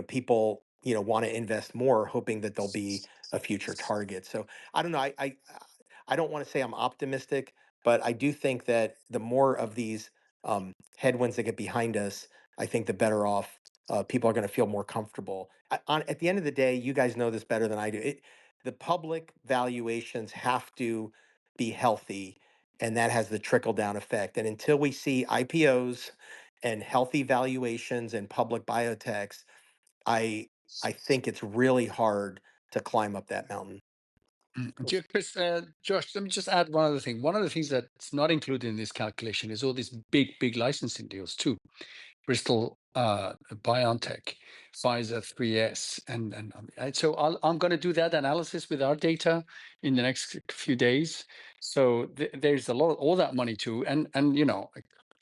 people want to invest more, hoping that there'll be a future target. So I don't know. I don't want to say I'm optimistic, but I do think that the more of these headwinds that get behind us, I think the better off people are going to feel more comfortable. At the end of the day, you guys know this better than I do. The public valuations have to be healthy, and that has the trickle down effect. And until we see IPOs and healthy valuations in public biotechs, I I think it's really hard to climb up that mountain. Chris, Josh, let me just add one other thing. One of the things that's not included in this calculation is all these big licensing deals too. Bristol, BioNTech, Pfizer, 3S, and so I'm going to do that analysis with our data in the next few days. So there's a lot of all that money too, and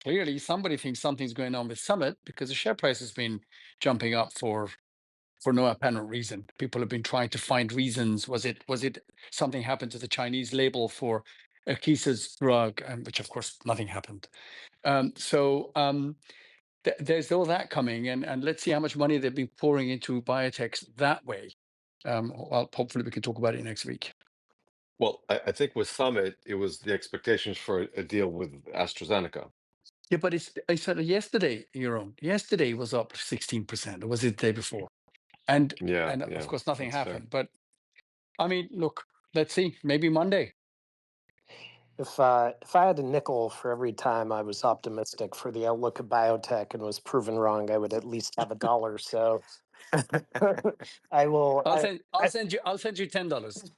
clearly somebody thinks something's going on with Summit because the share price has been jumping up for no apparent reason. People have been trying to find reasons. Was it something happened to the Chinese label for Akisa's drug, which of course nothing happened. There's all that coming, and let's see how much money they've been pouring into biotechs that way. Well, hopefully we can talk about it next week. Well, I think with Summit, it was the expectations for a deal with AstraZeneca. Yeah, but I said yesterday, Yaron. Yesterday was up 16%, or was it the day before? And Yeah, of yeah, course nothing that's fair. happened. But I mean, look, let's see. Maybe Monday. If I had a nickel for every time I was optimistic for the outlook of biotech and was proven wrong, I would at least have $1. So I will. I'll send you $10.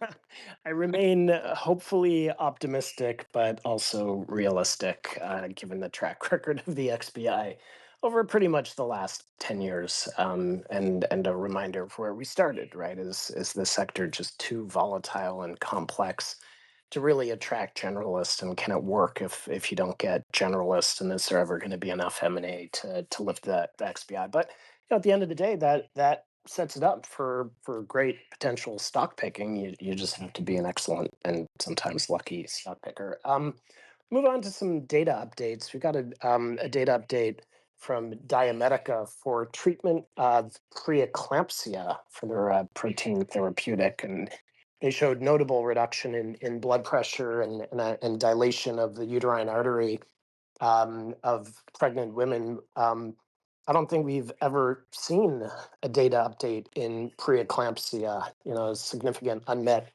I remain hopefully optimistic, but also realistic, given the track record of the XBI over pretty much the last 10 years. And a reminder of where we started, right? Is the sector just too volatile and complex to really attract generalists, and can it work if you don't get generalists, and is there ever going to be enough M&A to lift the XBI? But at the end of the day, that sets it up for great potential stock picking. You just have to be an excellent and sometimes lucky stock picker. Move on to some data updates. We got a data update from DiaMedica for treatment of preeclampsia for their protein therapeutic, and they showed notable reduction in blood pressure and dilation of the uterine artery of pregnant women. I don't think we've ever seen a data update in preeclampsia, a significant unmet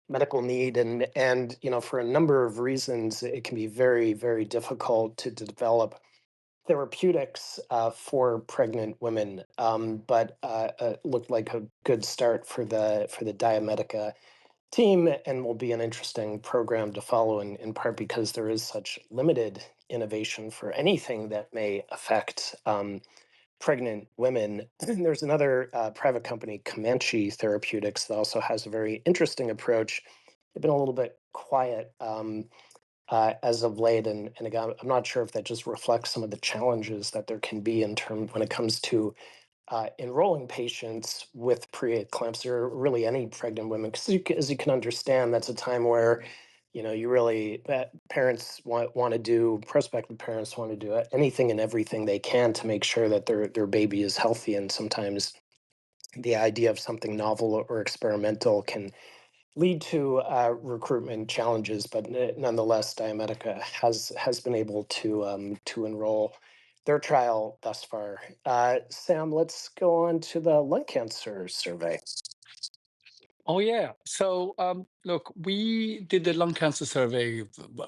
medical need. And for a number of reasons, it can be very, very difficult to develop therapeutics for pregnant women. But it looked like a good start for the DiaMedica team, and will be an interesting program to follow, in part because there is such limited innovation for anything that may affect pregnant women. There's another private company, Comanche Therapeutics, that also has a very interesting approach. They've been a little bit quiet as of late, and again, I'm not sure if that just reflects some of the challenges that there can be when it comes to enrolling patients with preeclampsia, or really any pregnant women, because as you can understand, that's a time where you really parents want to do prospective parents want to do anything and everything they can to make sure that their baby is healthy, and sometimes the idea of something novel or experimental can lead to recruitment challenges, but nonetheless, DiaMedica has been able to enroll their trial thus far. Sam, let's go on to the lung cancer survey. Oh yeah. So look, we did the lung cancer survey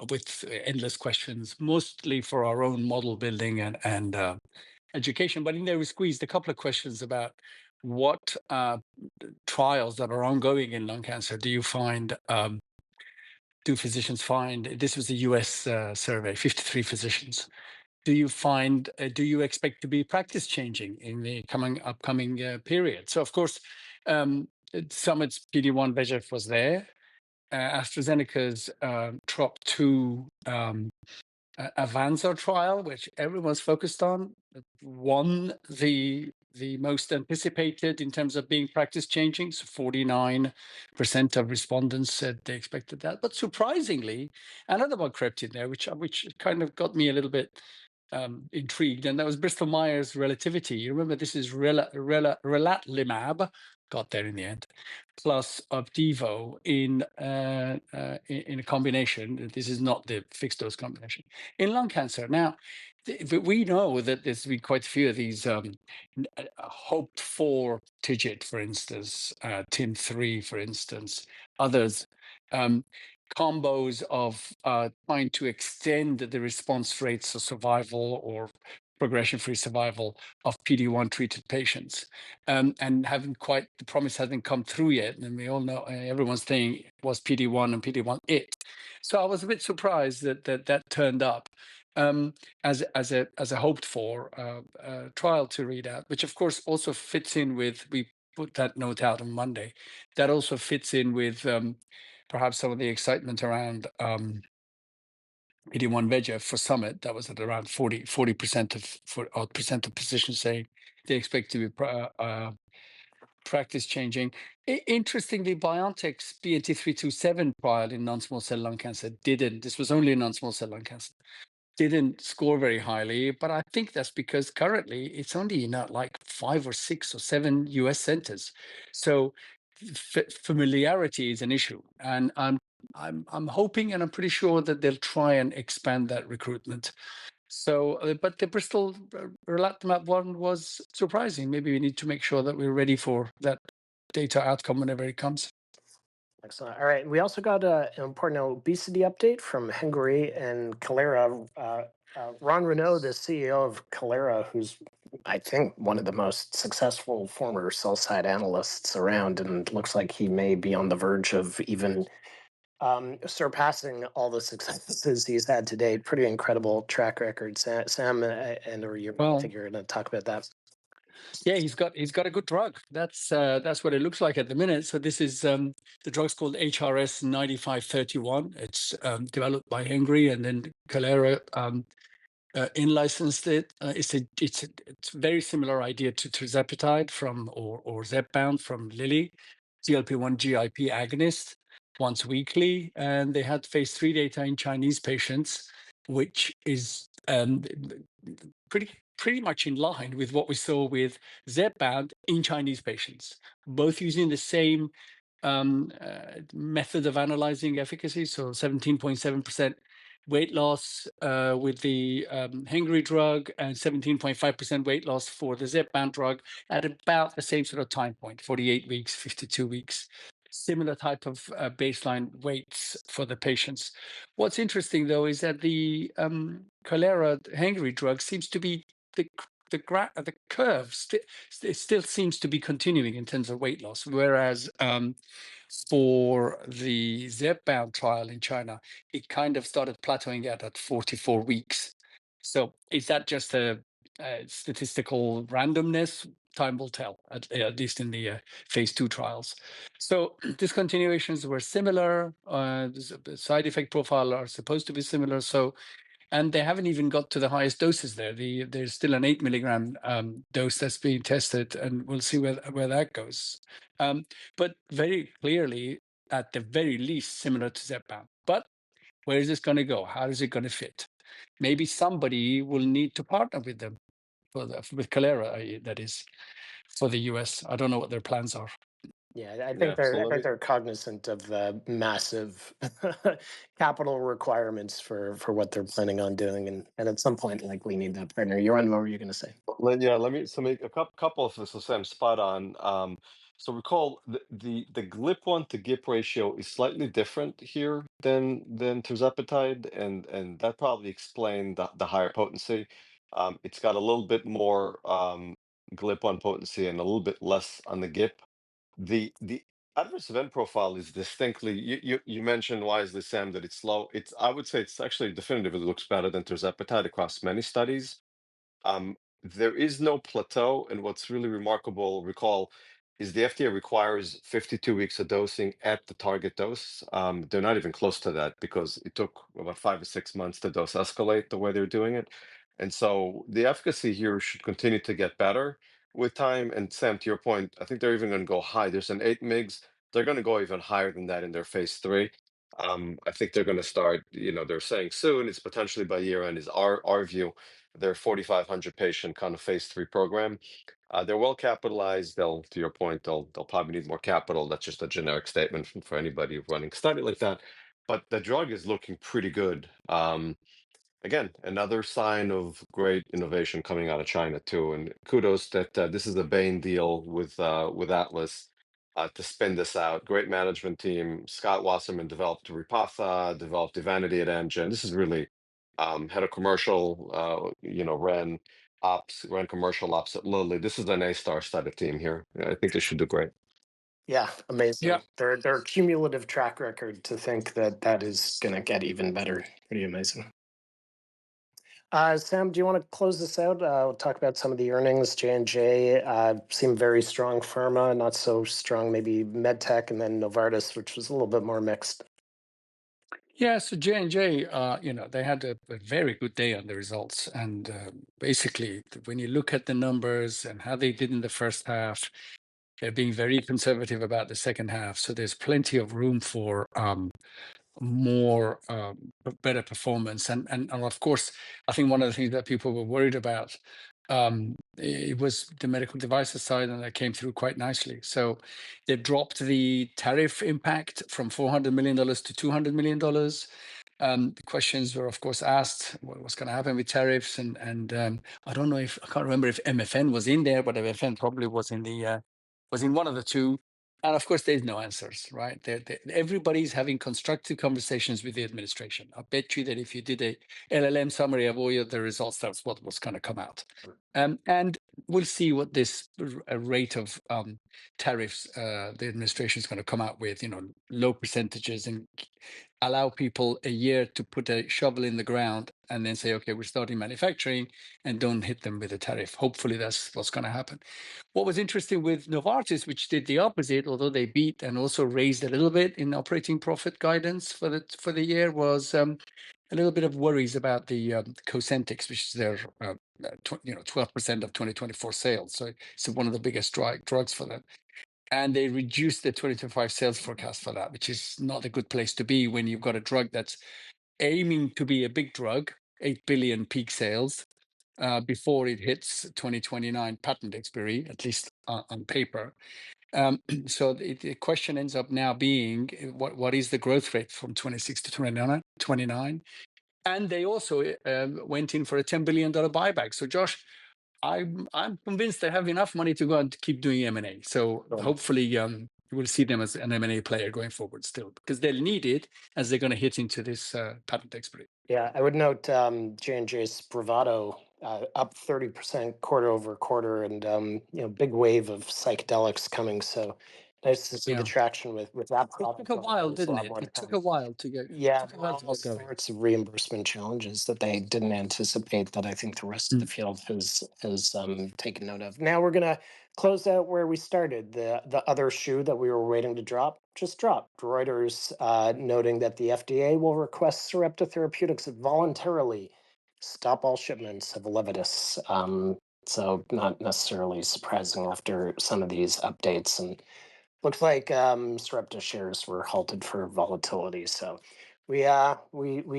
with endless questions, mostly for our own model building and education. But in there, we squeezed a couple of questions about what trials that are ongoing in lung cancer do you find? Do physicians find? This was a U.S. Survey, 53 physicians. Do you expect to be practice changing in the upcoming period? So of course, Summit's PD-1 VEGF was there. AstraZeneca's TROP2 Avanza trial, which everyone's focused on, won the most anticipated in terms of being practice changing. So 49% of respondents said they expected that. But surprisingly, another one crept in there, which kind of got me a little bit intrigued, and that was Bristol Myers Relativity. You remember, this is relatlimab, got there in the end, plus Opdivo in a combination. This is not the fixed dose combination in lung cancer. Now, we know that there's been quite a few of these hoped for TIGIT, for instance, TIM3, for instance, others. Combos of trying to extend the response rates of survival or progression-free survival of PD-1 treated patients, and the promise hasn't come through yet. And we all know, everyone's saying, was PD-1 and PD-1 it? So I was a bit surprised that turned up as a hoped for trial to read out, which of course also fits in with, we put that note out on Monday, that also fits in with perhaps some of the excitement around PD-1 VEGF for Summit. That was at around 40% of physicians saying they expect to be practice changing. Interestingly, BioNTech's BNT327 trial in non-small cell lung cancer this was only non-small cell lung cancer, didn't score very highly, but I think that's because currently it's only in like 5 or 6 or 7 US centers. So familiarity is an issue, and I'm hoping, and I'm pretty sure that they'll try and expand that recruitment. So, but the Bristol relatlimab one was surprising. Maybe we need to make sure that we're ready for that data outcome whenever it comes. Excellent. All right. We also got an important obesity update from Hengrui and Kailera. Ron Renaud, the CEO of Kailera, who's, I think, one of the most successful former sell-side analysts around, and looks like he may be on the verge of even surpassing all the successes he's had to date. Pretty incredible track record. Sam, or you think you're going to talk about that? Yeah, he's got a good drug. That's what it looks like at the minute. So this is the drug's called HRS 9531. It's developed by Hengrui, and then Kailera in-licensed it. It's a very similar idea to tirzepatide or Zepbound from Lilly, GLP-1 GIP agonist, once weekly, and they had phase 3 data in Chinese patients, which is pretty much in line with what we saw with Zepbound in Chinese patients, both using the same method of analyzing efficacy, so 17.7% weight loss with the Hengrui drug, and 17.5% weight loss for the Zepbound drug at about the same sort of time point, 48 weeks, 52 weeks. Similar type of baseline weights for the patients. What's interesting, though, is that the Kailera Hengrui drug seems to be the curve still seems to be continuing in terms of weight loss, whereas for the Zepbound trial in China, it kind of started plateauing out at 44 weeks. So is that just a statistical randomness? Time will tell, at least in the phase 2 trials. So discontinuations were similar. The side effect profile are supposed to be similar. So, and they haven't even got to the highest doses there. There's still an 8 milligram dose that's being tested, and we'll see where that goes. But very clearly, at the very least, similar to Zepbound. But where is this going to go? How is it going to fit? Maybe somebody will need to partner with them. with Kailera, that is for the US. I don't know what their plans are. Yeah, Yeah. So I let think me. they're cognizant of the massive capital requirements for what they're planning on doing, and at some point likely need that partner. Yaron, what were you going to say? Let me make a couple of this. So Sam, spot on. So recall the GLP-1 to GIP ratio is slightly different here than tirzepatide, and that probably explained the higher potency. It's got a little bit more GLP-1 potency and a little bit less on the GIP. The adverse event profile is distinctly. You mentioned wisely, Sam, that it's low. I would say it's actually definitively looks better than tirzepatide across many studies. There is no plateau, and what's really remarkable, recall, is the FDA requires 52 weeks of dosing at the target dose. They're not even close to that because it took about 5 or 6 months to dose escalate the way they're doing it. And so the efficacy here should continue to get better with time. And Sam, to your point, I think they're even going to go high. There's an 8 mgs. They're going to go even higher than that in their phase 3. I think they're going to start, they're saying soon, it's potentially by year end, is our view. Their 4,500 patient kind of phase 3 program. They're well capitalized. To your point, they'll probably need more capital. That's just a generic statement for anybody running a study like that. But the drug is looking pretty good. Again, another sign of great innovation coming out of China too. And kudos that this is a Bain deal with Atlas to spin this out. Great management team. Scott Wasserman developed Repatha, developed Evanity at Amgen. This is really had a commercial, ran commercial ops at Lilly. This is an A-star study team here. I think they should do great. Yeah, amazing. Yeah. Their cumulative track record to think that is going to get even better. Pretty amazing. Sam, do you want to close this out? We'll talk about some of the earnings. J&J seemed very strong. Pharma, not so strong. Maybe MedTech, and then Novartis, which was a little bit more mixed. Yeah, so J&J, they had a very good day on the results. And basically, when you look at the numbers and how they did in the first half, they're being very conservative about the second half. So there's plenty of room for more better performance. And of course, I think one of the things that people were worried about, it was the medical devices side, and that came through quite nicely. So they dropped the tariff impact from $400 million to $200 million. The questions were, of course, asked what's going to happen with tariffs, and I don't know I can't remember if MFN was in there, but MFN probably was in one of the two. And of course, there's no answers, right? Everybody's having constructive conversations with the administration. I bet you that if you did a LLM summary of all the results, that's what was going to come out. And we'll see what this rate of tariffs the administration is going to come out with, low percentages, and allow people a year to put a shovel in the ground and then say, okay, we're starting manufacturing, and don't hit them with a tariff. Hopefully that's what's going to happen. What was interesting with Novartis, which did the opposite, although they beat and also raised a little bit in operating profit guidance for the year, was a little bit of worries about the Cosentyx, which is their 12% of 2024 sales. So it's one of the biggest drugs for them. And they reduced the 2025 sales forecast for that, which is not a good place to be when you've got a drug that's aiming to be a big drug, 8 billion peak sales, before it hits 2029 patent expiry, at least on paper. So the question ends up now being, what is the growth rate from 26 to 29? And they also went in for a $10 billion buyback. So Josh, I'm convinced they have enough money to go and keep doing M&A. So hopefully we'll see them as an M&A player going forward still, because they'll need it as they're going to hit into this patent expiry. Yeah, I would note J&J's Spravato up 30% quarter over quarter, and big wave of psychedelics coming. So nice to see the traction with that product. It took a while, didn't it? It took a while to get. Yeah, all sorts of reimbursement challenges that they didn't anticipate, that I think the rest of the field has taken note of. Now we're gonna close out where we started. The other shoe that we were waiting to drop just dropped. Reuters noting that the FDA will request Sarepta Therapeutics voluntarily stop all shipments of Levitus. So not necessarily surprising after some of these updates, and looks like Sarepta shares were halted for volatility. So we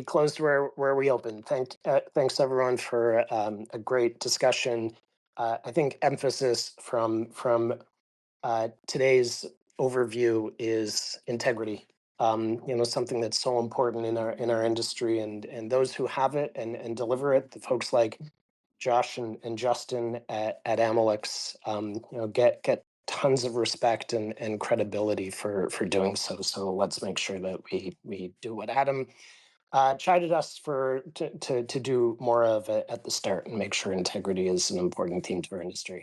closed where we opened. Thanks everyone for a great discussion. I think emphasis from today's overview is integrity. Something that's so important in our industry, and those who have it and deliver it, the folks like Josh and Justin at Amylyx, get tons of respect and credibility for doing so. So let's make sure that we do what Adam chided us to do more of it at the start, and make sure integrity is an important theme to our industry.